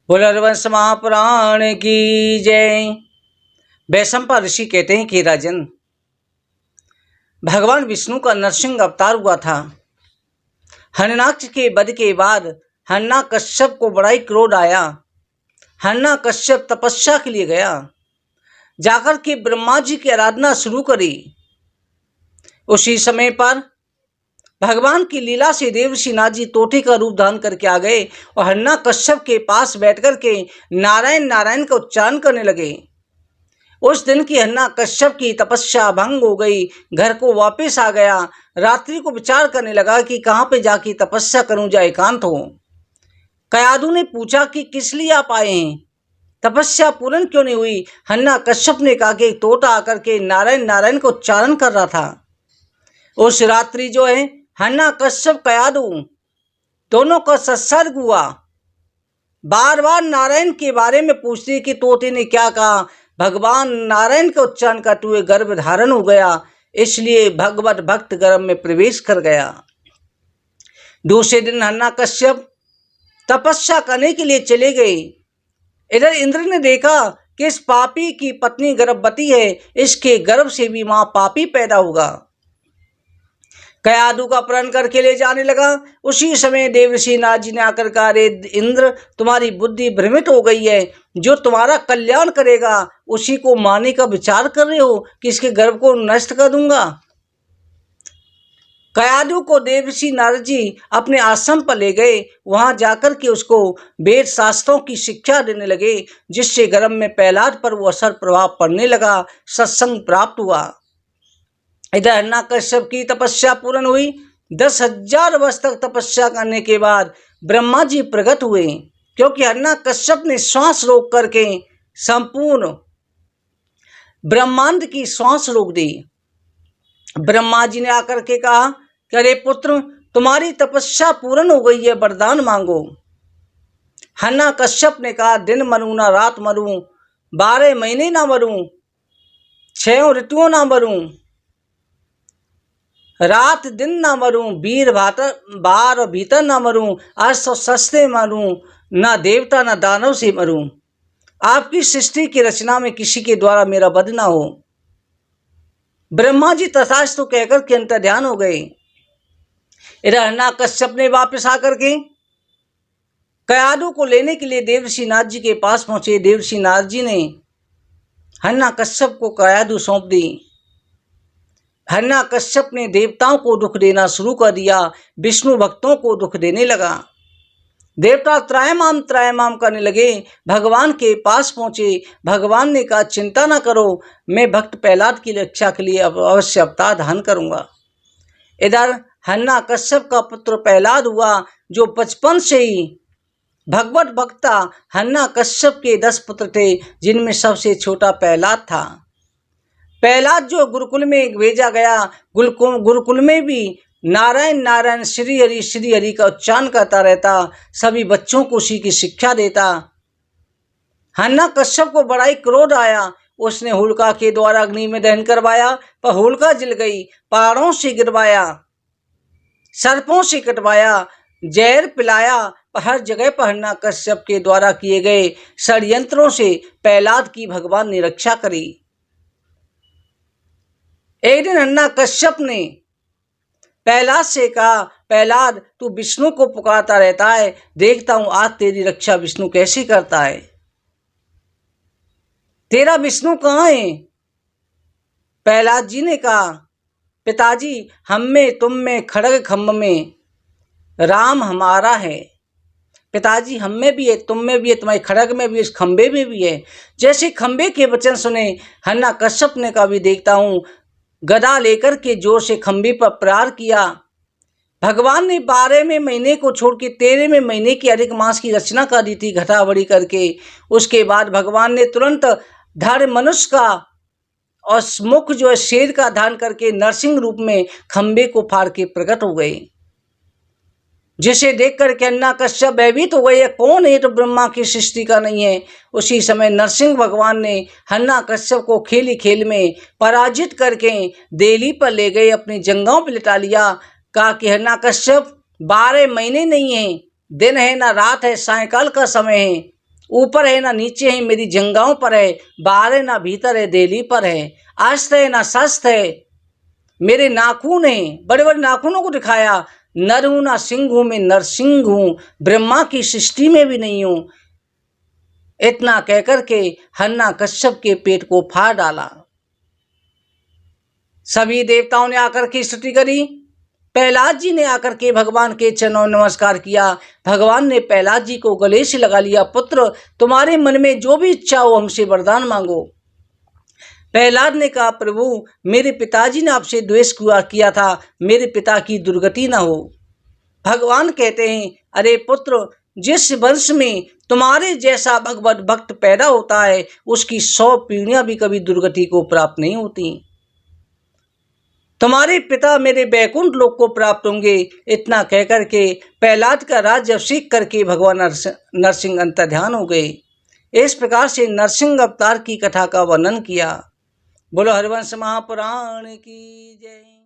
पुनर्वंश महापुराण की जय। वैशंपा ऋषि कहते हैं कि राजन, भगवान विष्णु का नरसिंह अवतार हुआ था। हिरण्याक्ष के वध के बाद हिरण्यकश्यप को बड़ा ही क्रोध आया। हिरण्यकश्यप तपस्या के लिए गया, जाकर के ब्रह्मा जी की आराधना शुरू करी। उसी समय पर भगवान की लीला से देवर्षि नारद जी तोते का रूप धारण करके आ गए और हिरण्यकश्यप के पास बैठ कर के नारायण नारायण का उच्चारण करने लगे। उस दिन की हिरण्यकश्यप की तपस्या भंग हो गई, घर को वापस आ गया। रात्रि को विचार करने लगा कि कहाँ पे जाके तपस्या करूं, जा एकांत हो। कयादु ने पूछा कि किस लिए आप आए हैं, तपस्या पूर्ण क्यों नहीं हुई। हिरण्यकश्यप ने कहा कि तोता आकर के नारायण नारायण का उच्चारण कर रहा था। उस रात्रि जो है हिरण्यकश्यप कयादु दोनों का सत्सर्ग हुआ। बार बार नारायण के बारे में पूछते कि तोते ने क्या कहा। भगवान नारायण का उच्चारण करते हुए गर्भ धारण हो गया, इसलिए भगवत भक्त गर्भ में प्रवेश कर गया। दूसरे दिन हिरण्यकश्यप तपस्या करने के लिए चले गए। इधर इंद्र ने देखा कि इस पापी की पत्नी गर्भवती है, इसके गर्भ से भी मां पापी पैदा होगा। कयादु का अपहरण करके ले जाने लगा। उसी समय देवर्षि नारद जी ने आकर कहा, अरे इंद्र, तुम्हारी बुद्धि भ्रमित हो गई है। जो तुम्हारा कल्याण करेगा उसी को मारने का विचार कर रहे हो कि इसके गर्भ को नष्ट कर दूंगा। कयादु को देवर्षि नारद जी अपने आश्रम पर ले गए। वहां जाकर के उसको वेद शास्त्रों की शिक्षा देने लगे, जिससे गर्भ में प्रहलाद पर वो असर प्रभाव पड़ने लगा, सत्संग प्राप्त हुआ। इधर हिरण्यकश्यप की तपस्या पूर्ण हुई। 10,000 वर्ष तक तपस्या करने के बाद ब्रह्मा जी प्रकट हुए, क्योंकि हिरण्यकश्यप ने श्वास रोक करके संपूर्ण ब्रह्मांड की श्वास रोक दी। ब्रह्मा जी ने आकर के कहा कि अरे पुत्र, तुम्हारी तपस्या पूर्ण हो गई है, वरदान मांगो। हिरण्यकश्यप ने कहा, दिन मरूं ना रात मरूं, 12 महीने ना मरूं, 6 ऋतुओं ना मरूं, रात दिन ना मरूं, वीर बार और भीतर ना मरूं, अश्व और शस्त्र मरूं, ना देवता ना दानव से मरूं। आपकी सृष्टि की रचना में किसी के द्वारा मेरा वध ना हो। ब्रह्मा जी तथास्तु कहकर के अंतर ध्यान हो गए। इधर हिरण्यकश्यप ने वापस आकर के कयादु को लेने के लिए देवर्षि नारद जी के पास पहुंचे। देवर्षि नारद जी ने हिरण्यकश्यप को कयादु सौंप दी। हिरण्यकश्यप ने देवताओं को दुख देना शुरू कर दिया, विष्णु भक्तों को दुख देने लगा। देवता त्रायमाम करने लगे। भगवान के पास पहुंचे। भगवान ने कहा, चिंता ना करो, मैं भक्त प्रहलाद की रक्षा के लिए अवश्य अवतार धारण करूंगा। इधर हिरण्यकश्यप का पुत्र प्रहलाद हुआ, जो बचपन से ही भगवत भक्ता। हिरण्यकश्यप के 10 पुत्र थे, जिनमें सबसे छोटा प्रहलाद था। प्रहलाद जो गुरुकुल में भेजा गया, गुरुकुल में भी नारायण नारायण श्री हरि का उच्चारण करता रहता, सभी बच्चों को उसी की शिक्षा देता। हिरण्यकश्यप को बड़ा ही क्रोध आया। उसने होलिका के द्वारा अग्नि में दहन करवाया, पर होलिका जल गई। पहाड़ों से गिरवाया, सर्पों से कटवाया, जहर पिलाया, पर हर जगह पर हिरण्यकश्यप के द्वारा किए गए षड्यंत्रों से प्रहलाद की भगवान ने रक्षा करी। एक दिन हिरण्यकश्यप ने प्रहलाद से कहा, प्रहलाद, तू विष्णु को पुकारता रहता है, देखता हूं आज तेरी रक्षा विष्णु कैसे करता है। तेरा विष्णु कहाँ है? प्रहलाद जी ने कहा, पिताजी, हम में तुम में खड़ग खम्भ में राम हमारा है। पिताजी, हम में भी है, तुम में भी है, तुम्हारे खड़ग में भी है, इस खंबे में भी है। जैसे खंबे के वचन सुने, हिरण्यकश्यप ने कहा, भी देखता हूं। गदा लेकर के जोर से खंबे पर प्रहार किया। भगवान ने 12वें महीने को छोड़ के 13वें महीने की अधिक मास की रचना कर दी थी, घटाबड़ी करके। उसके बाद भगवान ने तुरंत धड़ मनुष्य का और मुख जो है शेर का धारण करके नरसिंह रूप में खंबे को फाड़ के प्रकट हो गए, जिसे देख करके हिरण्यकश्यप भयभीत हो गए, कौन है? तो ब्रह्मा की सृष्टि का नहीं है। उसी समय नरसिंह भगवान ने हिरण्यकश्यप को खेल खेल में पराजित करके देली पर ले गए, अपनी जंघों पर लिटा लिया। कहा कि हिरण्यकश्यप, 12 महीने नहीं है, दिन है ना रात है, सायंकाल का समय है, ऊपर है ना नीचे है, मेरी जंगाओं पर है, बाहर है ना भीतर है, देली पर है, आस्त है ना शस्त है, मेरे नाखून है, बड़े बड़े नाखूनों को दिखाया, नर हूं ना सिंह हूं, मैं नरसिंह हूं, ब्रह्मा की सृष्टि में भी नहीं हूं। इतना कहकर के हन्ना कश्यप के पेट को फाड़ डाला। सभी देवताओं ने आकर के स्तुति करी। प्रहलाद जी ने आकर के भगवान के चरणों नमस्कार किया। भगवान ने प्रहलाद जी को गले से लगा लिया, पुत्र तुम्हारे मन में जो भी इच्छा हो हमसे वरदान मांगो। प्रहलाद ने कहा, प्रभु मेरे पिताजी ने आपसे द्वेष किया था, मेरे पिता की दुर्गति न हो। भगवान कहते हैं, अरे पुत्र, जिस वंश में तुम्हारे जैसा भगवत भक्त पैदा होता है उसकी 100 पीढ़ियां भी कभी दुर्गति को प्राप्त नहीं होती। तुम्हारे पिता मेरे बैकुंठ लोक को प्राप्त होंगे। इतना कहकर के प्रहलाद का राज्य सीख करके भगवान नरसिंह अंतर्ध्यान हो गए। इस प्रकार से नरसिंह अवतार की कथा का वर्णन किया। बोलो हरिवंश महापुराण की जय।